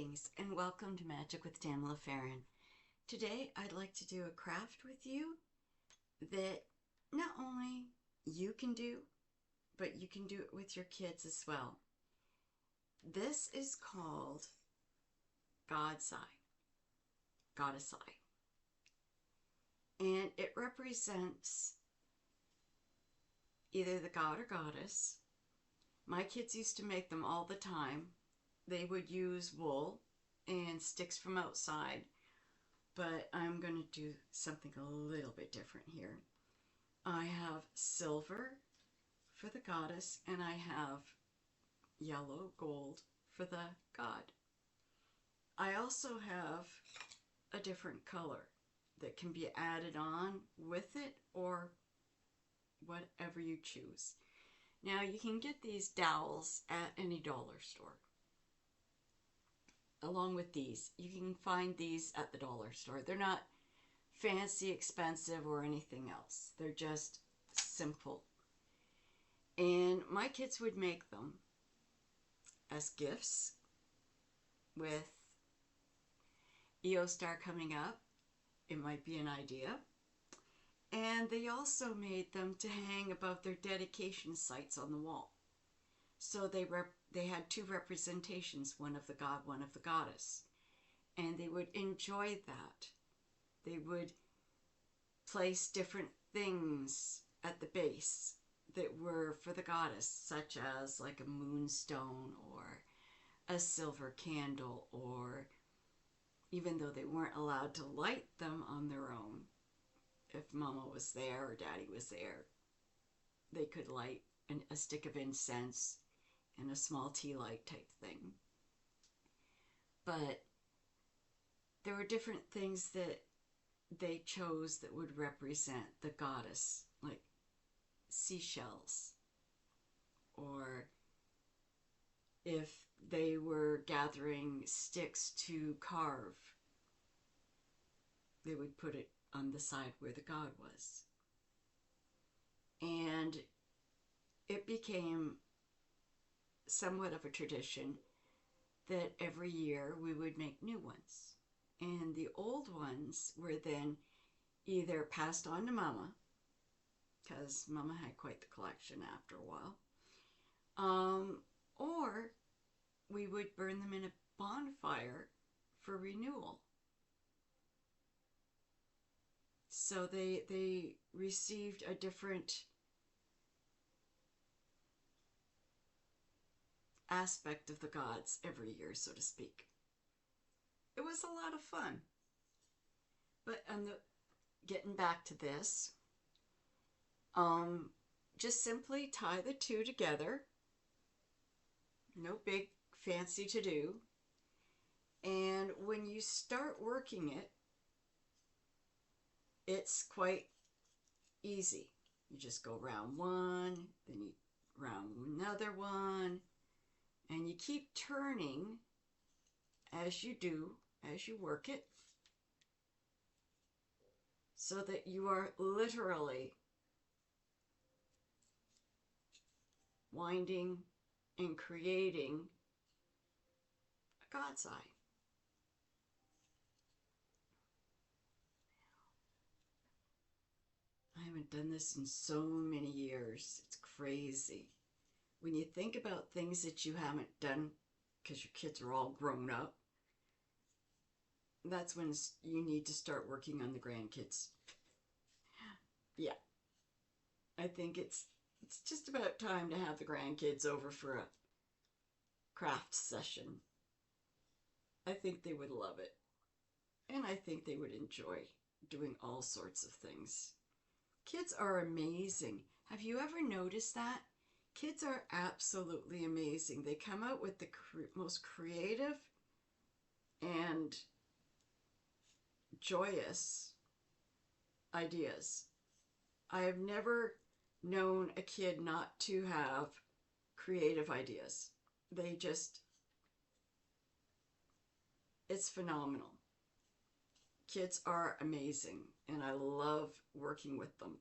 Greetings and welcome to Magic with Tamala Farron. Today I'd like to do a craft with you that not only you can do, but you can do it with your kids as well. This is called God's Eye, Goddess Eye. And it represents either the god or goddess. My kids used to make them all the time. They would use wool and sticks from outside, but I'm going to do something a little bit different here. I have silver for the goddess and I have yellow gold for the god. I also have a different color that can be added on with it or whatever you choose. Now you can get these dowels at any dollar store. Along with these, you can find these at the dollar store. They're not fancy, expensive, or anything else. They're just simple. And my kids would make them as gifts with EOStar coming up. It might be an idea. And they also made them to hang above their dedication sites on the wall. So they had two representations, one of the god, one of the goddess. And they would enjoy that. They would place different things at the base that were for the goddess, such as like a moonstone or a silver candle, or even though they weren't allowed to light them on their own, if Mama was there or Daddy was there, they could light a stick of incense and a small tea light type thing. But there were different things that they chose that would represent the goddess, like seashells, or if they were gathering sticks to carve, they would put it on the side where the god was. And it became somewhat of a tradition that every year we would make new ones. And the old ones were then either passed on to Mama, because Mama had quite the collection after a while, or we would burn them in a bonfire for renewal. So they received a different aspect of the gods every year, so to speak. It was a lot of fun. But getting back to this, just simply tie the two together. No big fancy to do. And when you start working it, it's quite easy. You just go round one, then you round another one, and you keep turning as you work it, so that you are literally winding and creating a God's eye. I haven't done this in so many years. It's crazy. When you think about things that you haven't done because your kids are all grown up, that's when you need to start working on the grandkids. Yeah. I think it's just about time to have the grandkids over for a craft session. I think they would love it. And I think they would enjoy doing all sorts of things. Kids are amazing. Have you ever noticed that? Kids are absolutely amazing. They come out with the most creative and joyous ideas. I have never known a kid not to have creative ideas. It's phenomenal. Kids are amazing, and I love working with them.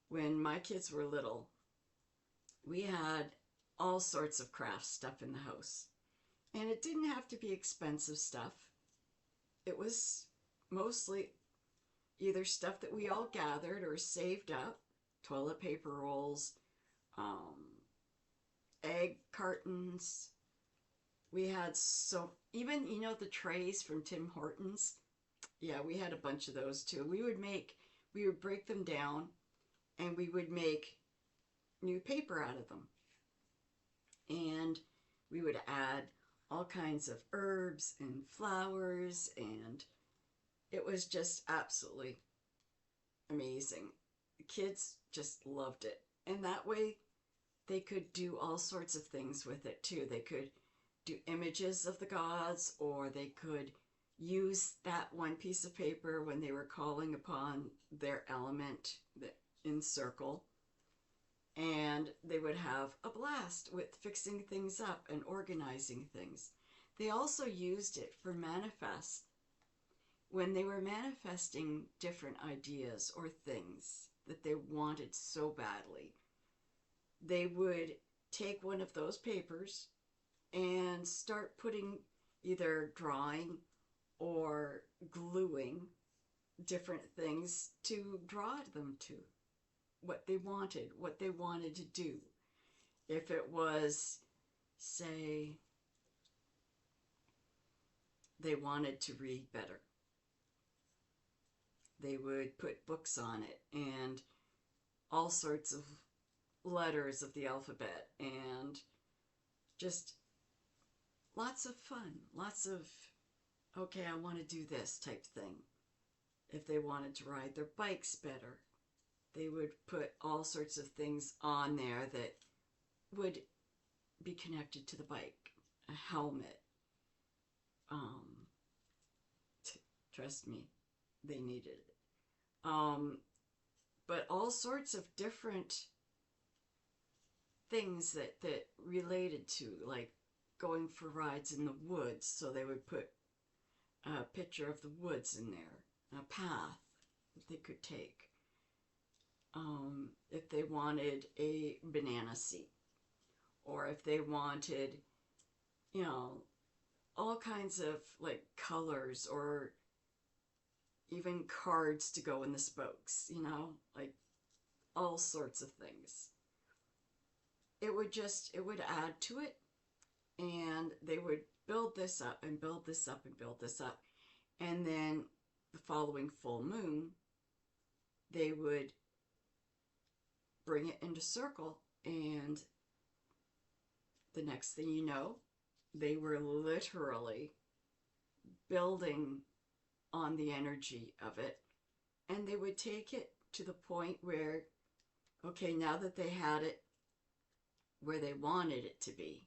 When my kids were little, we had all sorts of craft stuff in the house. And it didn't have to be expensive stuff. It was mostly either stuff that we all gathered or saved up, toilet paper rolls, um, egg cartons. We had even, the trays from Tim Hortons. Yeah, we had a bunch of those too. We would break them down and we would make new paper out of them. And we would add all kinds of herbs and flowers, and it was just absolutely amazing. The kids just loved it. And that way they could do all sorts of things with it too. They could do images of the gods, or they could use that one piece of paper when they were calling upon their element in circle. And they would have a blast with fixing things up and organizing things. They also used it for manifest. When they were manifesting different ideas or things that they wanted so badly, they would take one of those papers and start putting, either drawing or gluing different things to draw them to what they wanted to do. If it was, say, they wanted to read better, they would put books on it and all sorts of letters of the alphabet, and just lots of fun, lots of, okay, I want to do this type thing. If they wanted to ride their bikes better, they would put all sorts of things on there that would be connected to the bike. A helmet. Trust me, they needed it. But all sorts of different things that related to, like going for rides in the woods. So they would put a picture of the woods in there, a path that they could take. If they wanted a banana seat, or if they wanted, all kinds of like colors, or even cards to go in the spokes, like all sorts of things. It would add to it, and they would build this up and build this up and build this up. And then the following full moon, they would bring it into circle, and the next thing you know, they were literally building on the energy of it, and they would take it to the point where, okay, now that they had it where they wanted it to be,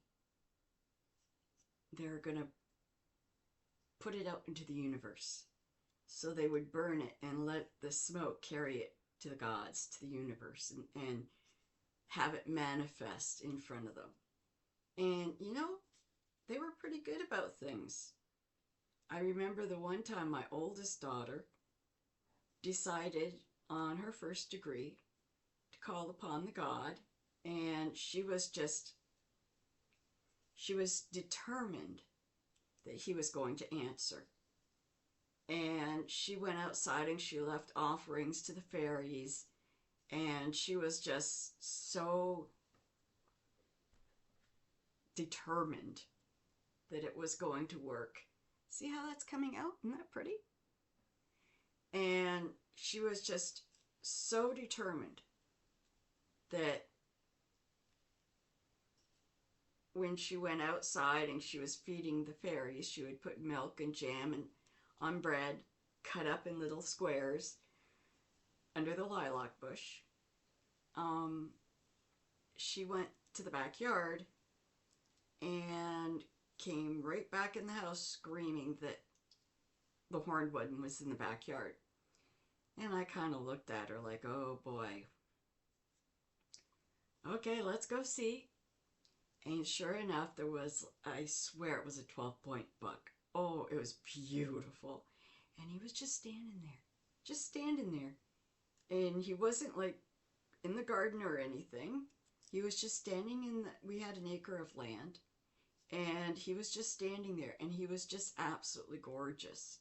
they're going to put it out into the universe. So they would burn it and let the smoke carry it to the gods, to the universe, and have it manifest in front of them. And, they were pretty good about things. I remember the one time my oldest daughter decided on her first degree to call upon the god, and she was determined that he was going to answer. And she went outside and she left offerings to the fairies, and she was just so determined that it was going to work. See how that's coming out? Isn't that pretty? And she was just so determined that when she went outside and she was feeding the fairies, she would put milk and jam and on bread, cut up in little squares under the lilac bush. She went to the backyard and came right back in the house screaming that the horned one was in the backyard. And I kind of looked at her like, oh boy. Okay, let's go see. And sure enough, there was, I swear it was a 12-point buck. Oh, it was beautiful. And he was just standing there. And he wasn't like in the garden or anything. He was just standing we had an acre of land. And he was just standing there, and he was just absolutely gorgeous.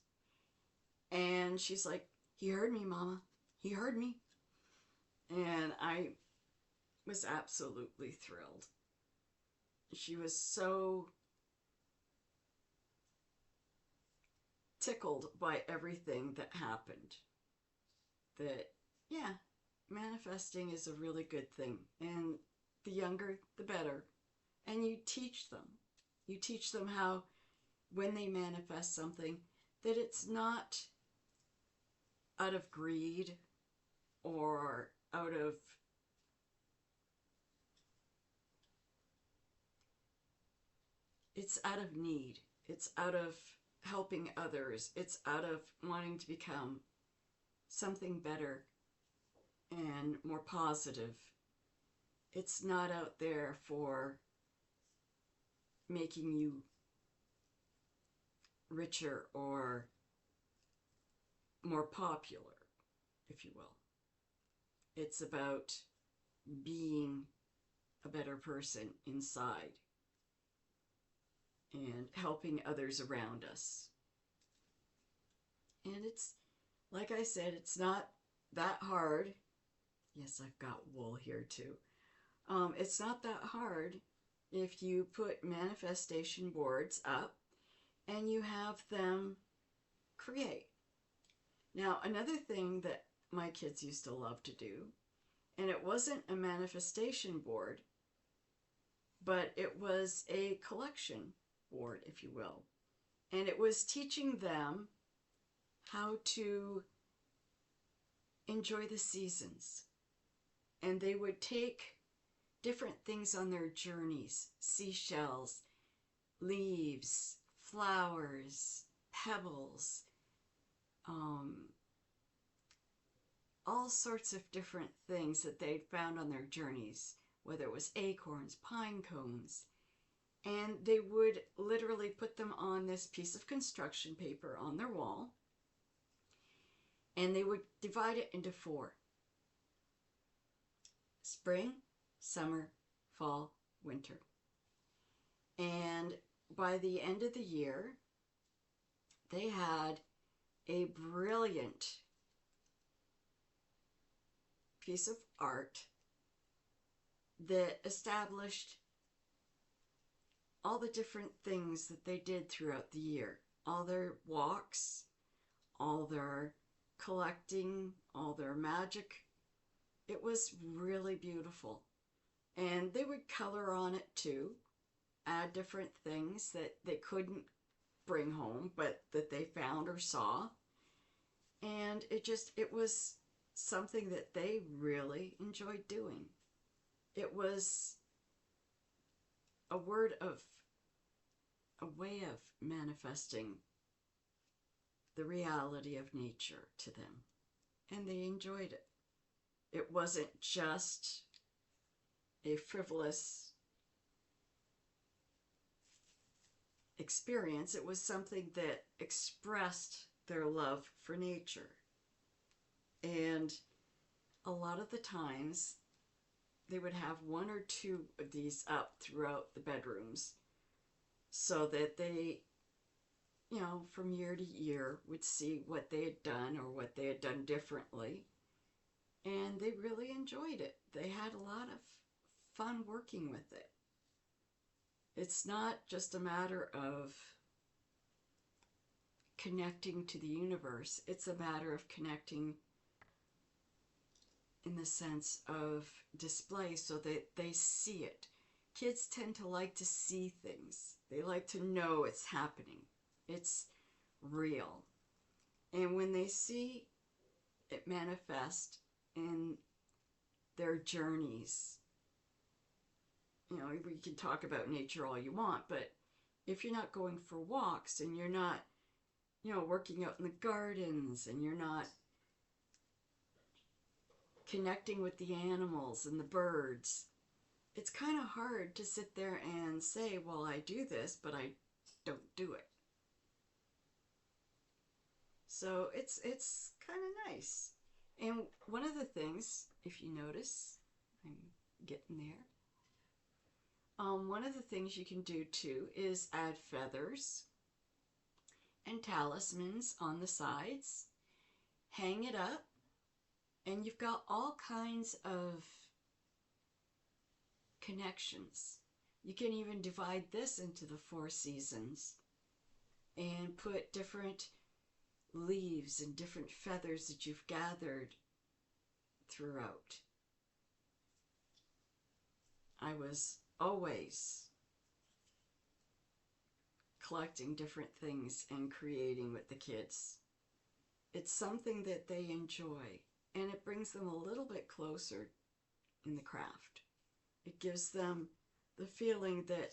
And she's like, "He heard me, Mama. He heard me." And I was absolutely thrilled. She was so tickled by everything that happened that, yeah, manifesting is a really good thing. And the younger, the better. And you teach them. You teach them how, when they manifest something, that it's not out of greed or out of it's out of need. It's out of helping others. It's out of wanting to become something better and more positive. It's not out there for making you richer or more popular, if you will. It's about being a better person inside and helping others around us. And it's, like I said, it's not that hard. Yes, I've got wool here too. It's not that hard if you put manifestation boards up and you have them create. Now, another thing that my kids used to love to do, and it wasn't a manifestation board, but it was a collection board, if you will. And it was teaching them how to enjoy the seasons. And they would take different things on their journeys: seashells, leaves, flowers, pebbles, all sorts of different things that they'd found on their journeys, whether it was acorns, pine cones. And they would literally put them on this piece of construction paper on their wall, and they would divide it into 4: spring, summer, fall, winter. And by the end of the year, they had a brilliant piece of art that established all the different things that they did throughout the year. All their walks, all their collecting, all their magic. It was really beautiful. And they would color on it too, add different things that they couldn't bring home, but that they found or saw. And it was something that they really enjoyed doing. It was a way of manifesting the reality of nature to them. And they enjoyed it. It wasn't just a frivolous experience. It was something that expressed their love for nature. And a lot of the times they would have 1 or 2 of these up throughout the bedrooms, so that they, from year to year would see what they had done or what they had done differently. And they really enjoyed it. They had a lot of fun working with it. It's not just a matter of connecting to the universe. It's a matter of connecting in the sense of display, so that they see it. Kids tend to like to see things. They like to know it's happening. It's real. And when they see it manifest in their journeys, we can talk about nature all you want, but if you're not going for walks and you're not, working out in the gardens, and you're not connecting with the animals and the birds, it's kind of hard to sit there and say, well, I do this, but I don't do it. So it's kind of nice. And one of the things, if you notice, I'm getting there, One of the things you can do too is add feathers and talismans on the sides, hang it up, and you've got all kinds of connections. You can even divide this into the 4 seasons and put different leaves and different feathers that you've gathered throughout. I was always collecting different things and creating with the kids. It's something that they enjoy, and it brings them a little bit closer in the craft. It gives them the feeling that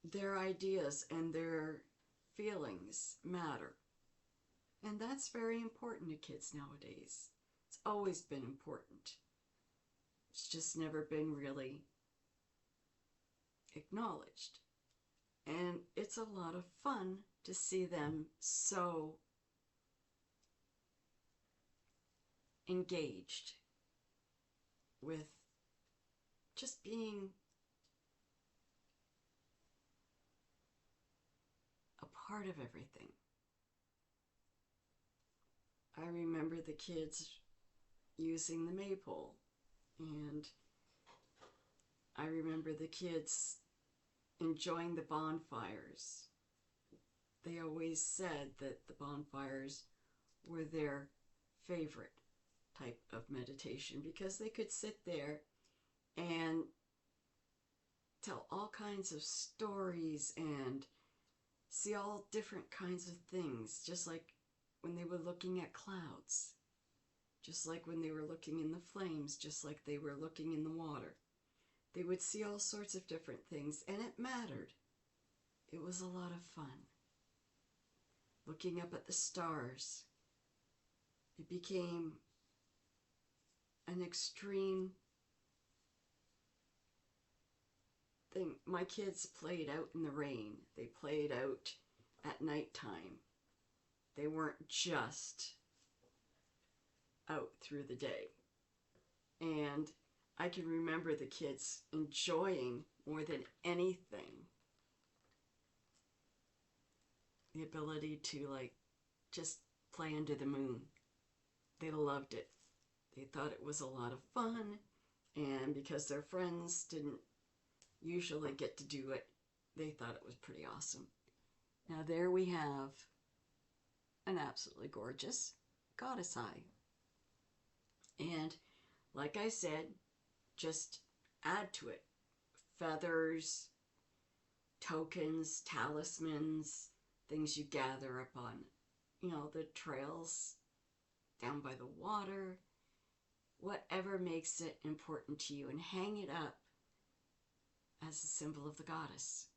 their ideas and their feelings matter. And that's very important to kids nowadays. It's always been important. It's just never been really acknowledged. And it's a lot of fun to see them so engaged with just being a part of everything. I remember the kids using the maypole, and I remember the kids enjoying the bonfires. They always said that the bonfires were their favorite type of meditation because they could sit there and tell all kinds of stories and see all different kinds of things, just like when they were looking at clouds, just like when they were looking in the flames, just like they were looking in the water. They would see all sorts of different things, and it mattered. It was a lot of fun. Looking up at the stars, it became an extreme thing. My kids played out in the rain. They played out at nighttime. They weren't just out through the day. And I can remember the kids enjoying more than anything the ability to just play under the moon. They loved it. They thought it was a lot of fun, and because their friends didn't usually get to do it, they thought it was pretty awesome. Now there we have an absolutely gorgeous goddess eye. And like I said, just add to it feathers, tokens, talismans, things you gather up on, the trails down by the water, whatever makes it important to you, and hang it up as a symbol of the goddess.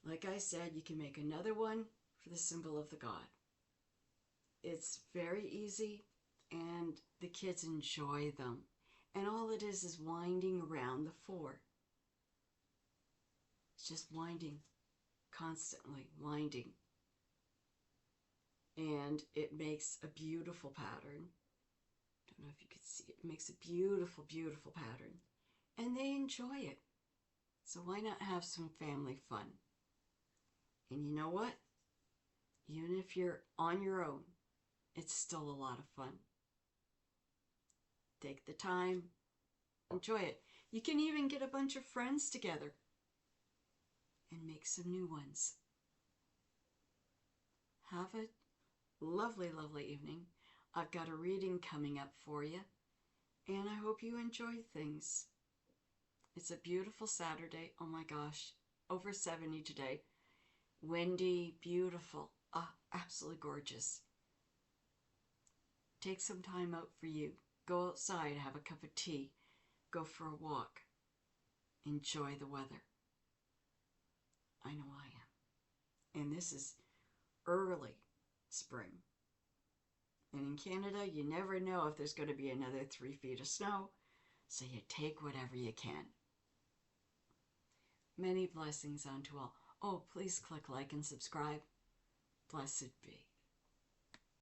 Like I said, you can make another one for the symbol of the god. It's very easy, and the kids enjoy them. And all it is winding around the 4. It's just winding, constantly winding. And it makes a beautiful pattern. Don't know if you could see it. It makes a beautiful, beautiful pattern. And they enjoy it. So why not have some family fun? And you know what? Even if you're on your own, it's still a lot of fun. Take the time, enjoy it. You can even get a bunch of friends together and make some new ones. Have a lovely, lovely evening. I've got a reading coming up for you, and I hope you enjoy things. It's a beautiful Saturday. Oh my gosh, over 70 today. Windy, beautiful, absolutely gorgeous. Take some time out for you. Go outside, have a cup of tea, go for a walk, enjoy the weather. I know I am. And this is early spring. And in Canada, you never know if there's going to be another 3 feet of snow, so you take whatever you can. Many blessings unto all. Oh, please click like and subscribe. Blessed be.